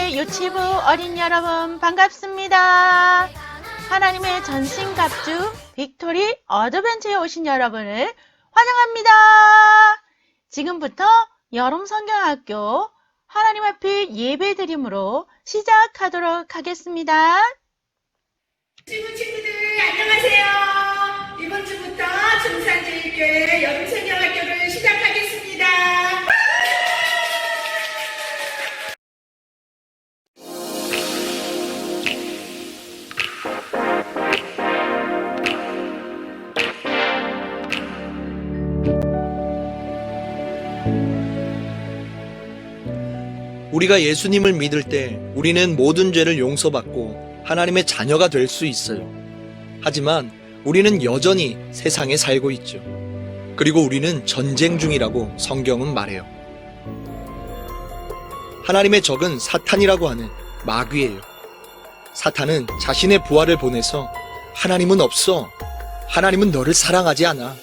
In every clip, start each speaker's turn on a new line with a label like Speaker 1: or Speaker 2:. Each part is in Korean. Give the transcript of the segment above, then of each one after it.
Speaker 1: 예수님의 유치부 어린 여러분 반갑습니다. 하나님의 전신갑주 빅토리 어드벤처에 오신 여러분을 환영합니다. 지금부터 여름 성경학교 하나님 앞에 예배드림으로 시작하도록 하겠습니다.
Speaker 2: 친구들 안녕하세요. 이번 주부터 중산제일교회 여름 성경학교를 시작하겠습니다.
Speaker 3: 우리가 예수님을 믿을 때 우리는 모든 죄를 용서받고 하나님의 자녀가 될 수 있어요. 하지만 우리는 여전히 세상에 살고 있죠. 그리고 우리는 전쟁 중이라고 성경은 말해요. 하나님의 적은 사탄이라고 하는 마귀예요. 사탄은 자신의 부하를 보내서 하나님은 없어. 하나님은 너를 사랑하지 않아.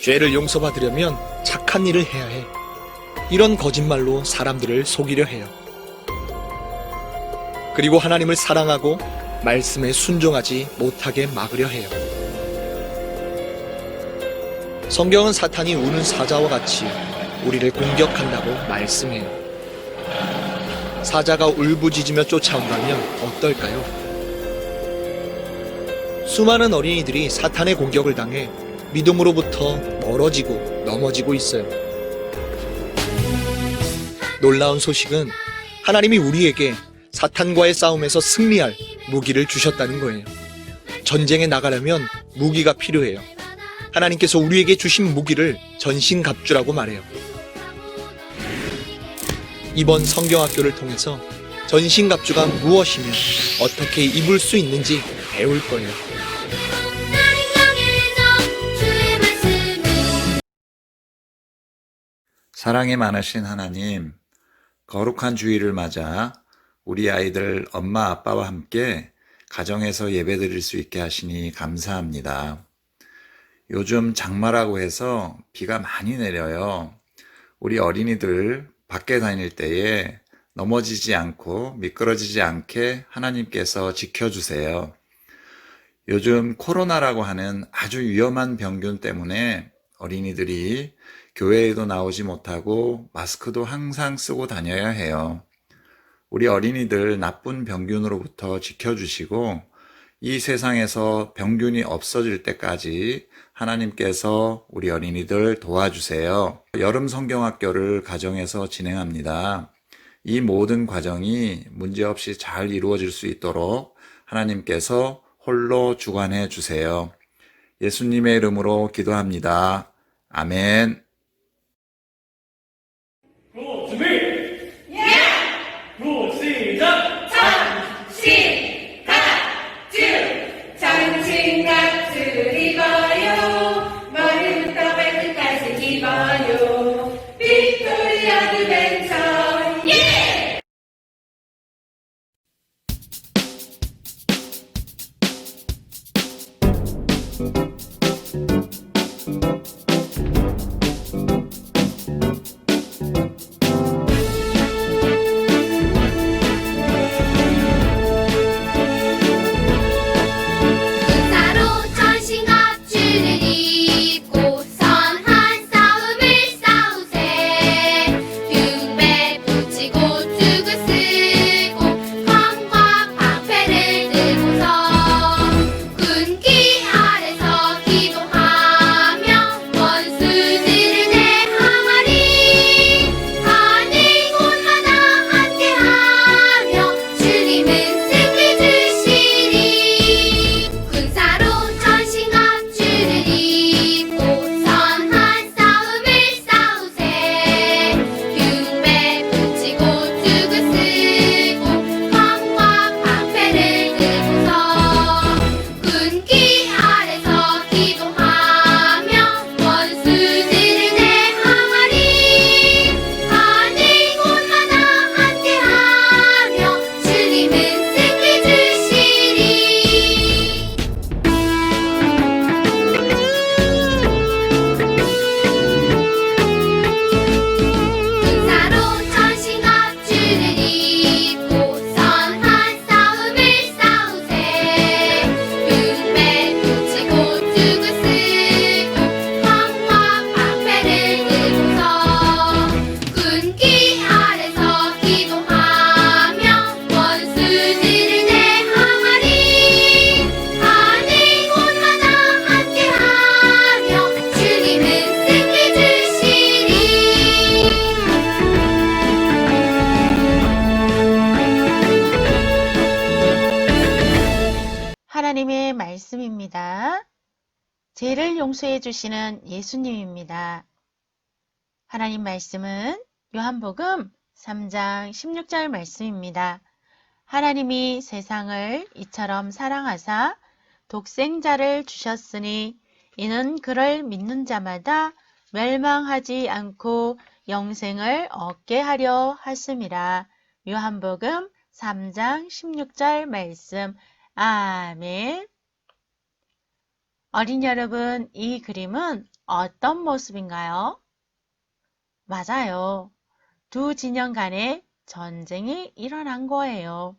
Speaker 3: 죄를 용서받으려면 착한 일을 해야 해. 이런 거짓말로 사람들을 속이려 해요. 그리고 하나님을 사랑하고 말씀에 순종하지 못하게 막으려 해요. 성경은 사탄이 우는 사자와 같이 우리를 공격한다고 말씀해요. 사자가 울부짖으며 쫓아온다면 어떨까요? 수많은 어린이들이 사탄의 공격을 당해 믿음으로부터 멀어지고 넘어지고 있어요. 놀라운 소식은 하나님이 우리에게 사탄과의 싸움에서 승리할 무기를 주셨다는 거예요. 전쟁에 나가려면 무기가 필요해요. 하나님께서 우리에게 주신 무기를 전신갑주라고 말해요. 이번 성경학교를 통해서 전신갑주가 무엇이며 어떻게 입을 수 있는지 배울 거예요.
Speaker 4: 사랑이 많으신 하나님, 거룩한 주일을 맞아 우리 아이들 엄마 아빠와 함께 가정에서 예배드릴 수 있게 하시니 감사합니다. 요즘 장마라고 해서 비가 많이 내려요. 우리 어린이들 밖에 다닐 때에 넘어지지 않고 미끄러지지 않게 하나님께서 지켜주세요. 요즘 코로나라고 하는 아주 위험한 병균 때문에 어린이들이 교회에도 나오지 못하고 마스크도 항상 쓰고 다녀야 해요. 우리 어린이들 나쁜 병균으로부터 지켜주시고 이 세상에서 병균이 없어질 때까지 하나님께서 우리 어린이들 도와주세요. 여름 성경학교를 가정에서 진행합니다. 이 모든 과정이 문제없이 잘 이루어질 수 있도록 하나님께서 홀로 주관해 주세요. 예수님의 이름으로 기도합니다. 아멘.
Speaker 5: 준비! 시작!
Speaker 2: 전신갑주 입어요. 머리부터 발끝까지 입어요. 빅토리 어드벤처 예!
Speaker 1: 용서해 주시는 예수님입니다. 하나님 말씀은 요한복음 3장 16절 말씀입니다. 하나님이 세상을 이처럼 사랑하사 독생자를 주셨으니 이는 그를 믿는 자마다 멸망하지 않고 영생을 얻게 하려 하심이라. 요한복음 3장 16절 말씀. 아멘. 어린 여러분, 이 그림은 어떤 모습인가요? 맞아요. 두 진영 간에 전쟁이 일어난 거예요.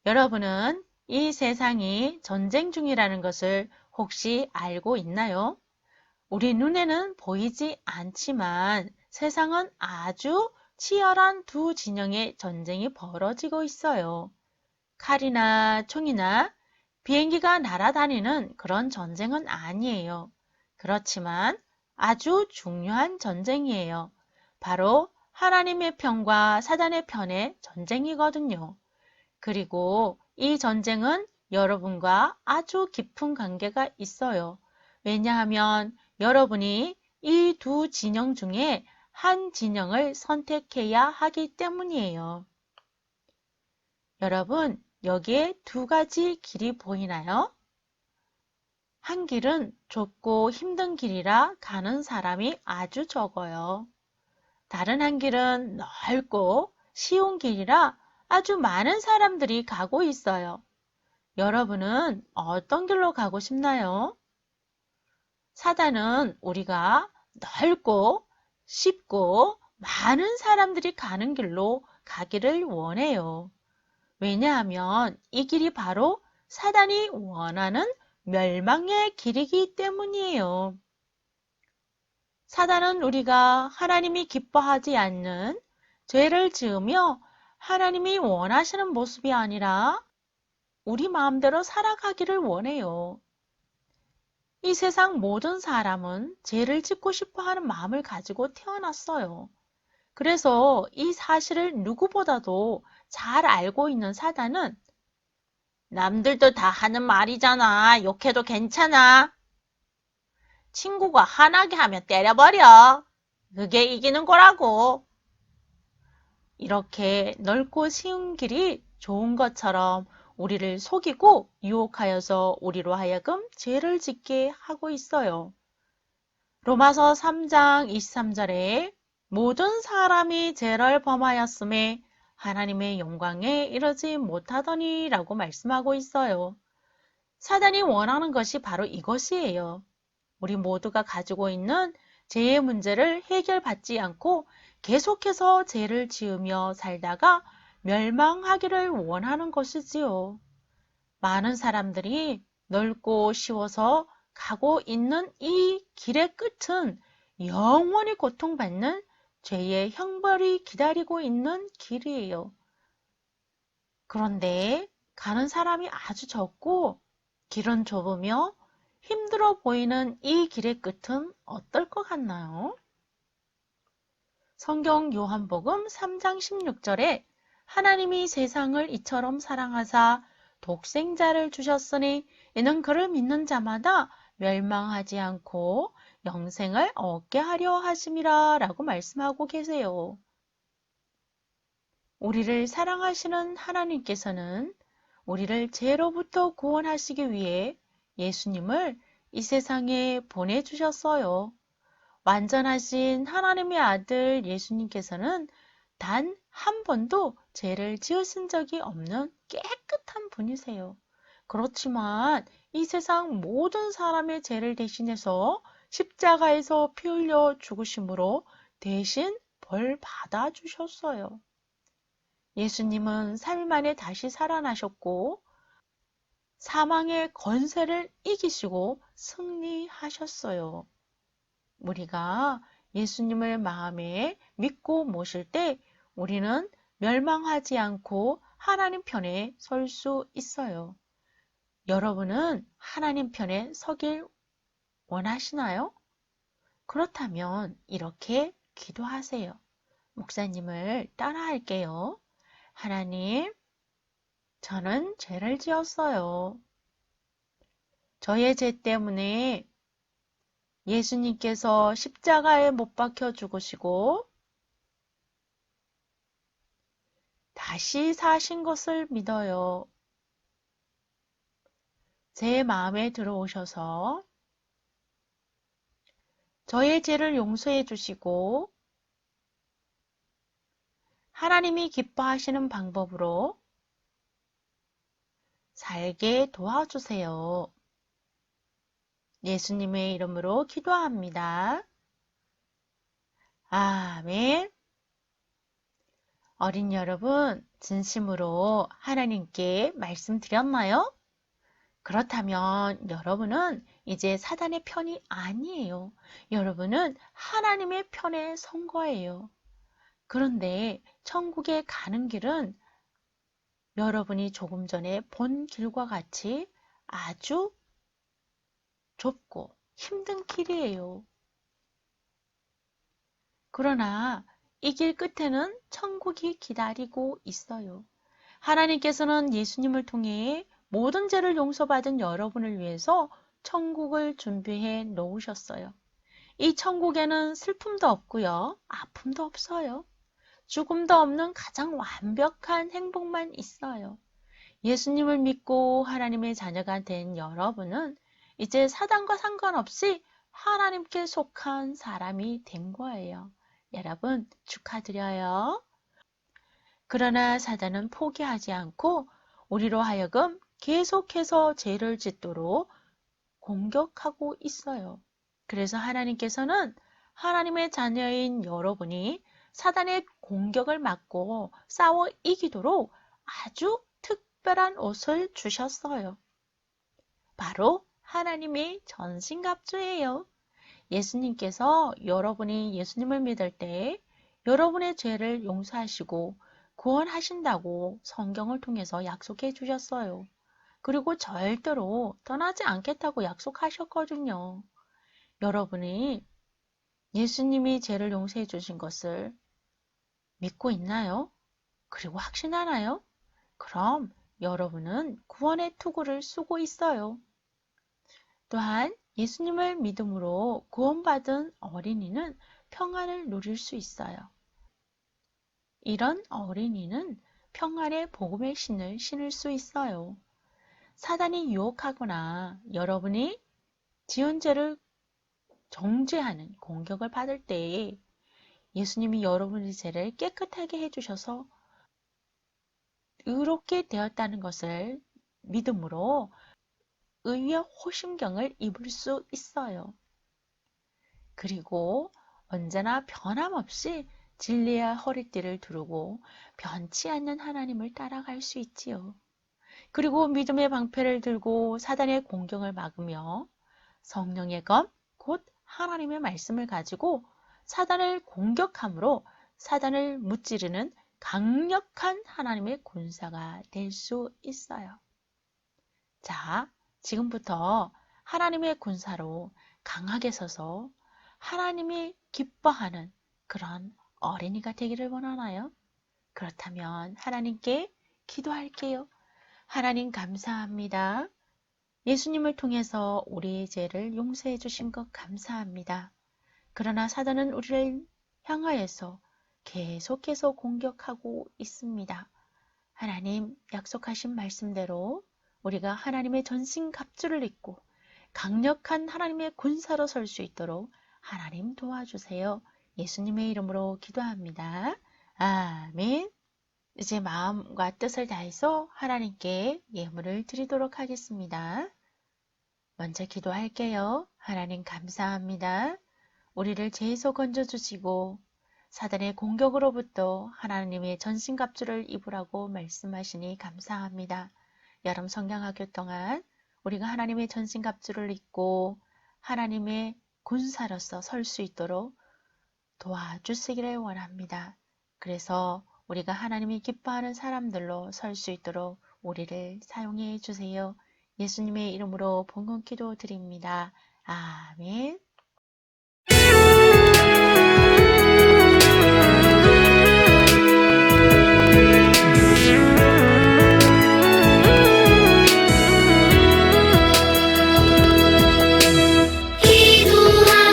Speaker 1: 여러분은 이 세상이 전쟁 중이라는 것을 혹시 알고 있나요? 우리 눈에는 보이지 않지만 세상은 아주 치열한 두 진영의 전쟁이 벌어지고 있어요. 칼이나 총이나 비행기가 날아다니는 그런 전쟁은 아니에요. 그렇지만 아주 중요한 전쟁이에요. 바로 하나님의 편과 사단의 편의 전쟁이거든요. 그리고 이 전쟁은 여러분과 아주 깊은 관계가 있어요. 왜냐하면 여러분이 이 두 진영 중에 한 진영을 선택해야 하기 때문이에요. 여러분, 여기에 두 가지 길이 보이나요? 한 길은 좁고 힘든 길이라 가는 사람이 아주 적어요. 다른 한 길은 넓고 쉬운 길이라 아주 많은 사람들이 가고 있어요. 여러분은 어떤 길로 가고 싶나요? 사단은 우리가 넓고 쉽고 많은 사람들이 가는 길로 가기를 원해요. 왜냐하면 이 길이 바로 사단이 원하는 멸망의 길이기 때문이에요. 사단은 우리가 하나님이 기뻐하지 않는 죄를 지으며 하나님이 원하시는 모습이 아니라 우리 마음대로 살아가기를 원해요. 이 세상 모든 사람은 죄를 짓고 싶어 하는 마음을 가지고 태어났어요. 그래서 이 사실을 누구보다도 잘 알고 있는 사단은 남들도 다 하는 말이잖아. 욕해도 괜찮아. 친구가 화나게 하면 때려버려. 그게 이기는 거라고. 이렇게 넓고 쉬운 길이 좋은 것처럼 우리를 속이고 유혹하여서 우리로 하여금 죄를 짓게 하고 있어요. 로마서 3장 23절에 모든 사람이 죄를 범하였음에 하나님의 영광에 이르지 못하더니 라고 말씀하고 있어요. 사단이 원하는 것이 바로 이것이에요. 우리 모두가 가지고 있는 죄의 문제를 해결받지 않고 계속해서 죄를 지으며 살다가 멸망하기를 원하는 것이지요. 많은 사람들이 넓고 쉬워서 가고 있는 이 길의 끝은 영원히 고통받는 죄의 형벌이 기다리고 있는 길이에요. 그런데 가는 사람이 아주 적고 길은 좁으며 힘들어 보이는 이 길의 끝은 어떨 것 같나요? 성경 요한복음 3장 16절에 하나님이 세상을 이처럼 사랑하사 독생자를 주셨으니 이는 그를 믿는 자마다 멸망하지 않고 영생을 얻게 하려 하심이라 라고 말씀하고 계세요. 우리를 사랑하시는 하나님께서는 우리를 죄로부터 구원하시기 위해 예수님을 이 세상에 보내주셨어요. 완전하신 하나님의 아들 예수님께서는 단 한 번도 죄를 지으신 적이 없는 깨끗한 분이세요. 그렇지만 이 세상 모든 사람의 죄를 대신해서 십자가에서 피 흘려 죽으심으로 대신 벌 받아주셨어요. 예수님은 3일 만에 다시 살아나셨고 사망의 권세를 이기시고 승리하셨어요. 우리가 예수님을 마음에 믿고 모실 때 우리는 멸망하지 않고 하나님 편에 설 수 있어요. 여러분은 하나님 편에 서길 원하시나요? 그렇다면 이렇게 기도하세요. 목사님을 따라할게요. 하나님, 저는 죄를 지었어요. 저의 죄 때문에 예수님께서 십자가에 못 박혀 죽으시고 다시 사신 것을 믿어요. 제 마음에 들어오셔서 저의 죄를 용서해 주시고 하나님이 기뻐하시는 방법으로 살게 도와주세요. 예수님의 이름으로 기도합니다. 아멘. 어린 여러분, 진심으로 하나님께 말씀드렸나요? 그렇다면 여러분은 이제 사단의 편이 아니에요. 여러분은 하나님의 편에 선 거예요. 그런데 천국에 가는 길은 여러분이 조금 전에 본 길과 같이 아주 좁고 힘든 길이에요. 그러나 이 길 끝에는 천국이 기다리고 있어요. 하나님께서는 예수님을 통해 모든 죄를 용서받은 여러분을 위해서 천국을 준비해 놓으셨어요. 이 천국에는 슬픔도 없고요. 아픔도 없어요. 죽음도 없는 가장 완벽한 행복만 있어요. 예수님을 믿고 하나님의 자녀가 된 여러분은 이제 사단과 상관없이 하나님께 속한 사람이 된 거예요. 여러분 축하드려요. 그러나 사단은 포기하지 않고 우리로 하여금 계속해서 죄를 짓도록 공격하고 있어요. 그래서 하나님께서는 하나님의 자녀인 여러분이 사단의 공격을 막고 싸워 이기도록 아주 특별한 옷을 주셨어요. 바로 하나님의 전신갑주예요. 예수님께서 여러분이 예수님을 믿을 때 여러분의 죄를 용서하시고 구원하신다고 성경을 통해서 약속해 주셨어요. 그리고 절대로 떠나지 않겠다고 약속하셨거든요. 여러분이 예수님이 죄를 용서해 주신 것을 믿고 있나요? 그리고 확신하나요? 그럼 여러분은 구원의 투구를 쓰고 있어요. 또한 예수님을 믿음으로 구원받은 어린이는 평안을 누릴 수 있어요. 이런 어린이는 평안의 복음의 신을 신을 수 있어요. 사단이 유혹하거나 여러분이 지은 죄를 정죄하는 공격을 받을 때에 예수님이 여러분의 죄를 깨끗하게 해주셔서 의롭게 되었다는 것을 믿음으로 의의 호심경을 입을 수 있어요. 그리고 언제나 변함없이 진리의 허리띠를 두르고 변치 않는 하나님을 따라갈 수 있지요. 그리고 믿음의 방패를 들고 사단의 공격을 막으며 성령의 검, 곧 하나님의 말씀을 가지고 사단을 공격함으로 사단을 무찌르는 강력한 하나님의 군사가 될 수 있어요. 자, 지금부터 하나님의 군사로 강하게 서서 하나님이 기뻐하는 그런 어린이가 되기를 원하나요? 그렇다면 하나님께 기도할게요. 하나님 감사합니다. 예수님을 통해서 우리의 죄를 용서해 주신 것 감사합니다. 그러나 사단은 우리를 향하여서 계속해서 공격하고 있습니다. 하나님 약속하신 말씀대로 우리가 하나님의 전신갑주를 입고 강력한 하나님의 군사로 설 수 있도록 하나님 도와주세요. 예수님의 이름으로 기도합니다. 아멘. 이제 마음과 뜻을 다해서 하나님께 예물을 드리도록 하겠습니다. 먼저 기도할게요. 하나님 감사합니다. 우리를 죄에서 건져주시고 사단의 공격으로부터 하나님의 전신갑주를 입으라고 말씀하시니 감사합니다. 여름 성경학교 동안 우리가 하나님의 전신갑주를 입고 하나님의 군사로서 설 수 있도록 도와주시기를 원합니다. 그래서 우리가 하나님이 기뻐하는 사람들로 설 수 있도록 우리를 사용해 주세요. 예수님의 이름으로 봉헌 기도 드립니다. 아멘.
Speaker 6: 기도하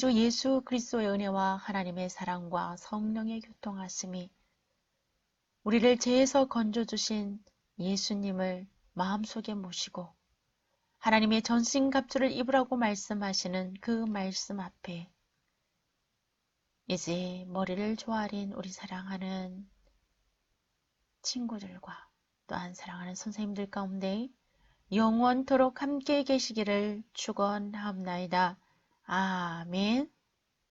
Speaker 1: 주 예수 그리스도의 은혜와 하나님의 사랑과 성령의 교통하심이 우리를 죄에서 건져주신 예수님을 마음속에 모시고 하나님의 전신갑주를 입으라고 말씀하시는 그 말씀 앞에 이제 머리를 조아린 우리 사랑하는 친구들과 또한 사랑하는 선생님들 가운데 영원토록 함께 계시기를 축원하옵나이다. 아멘.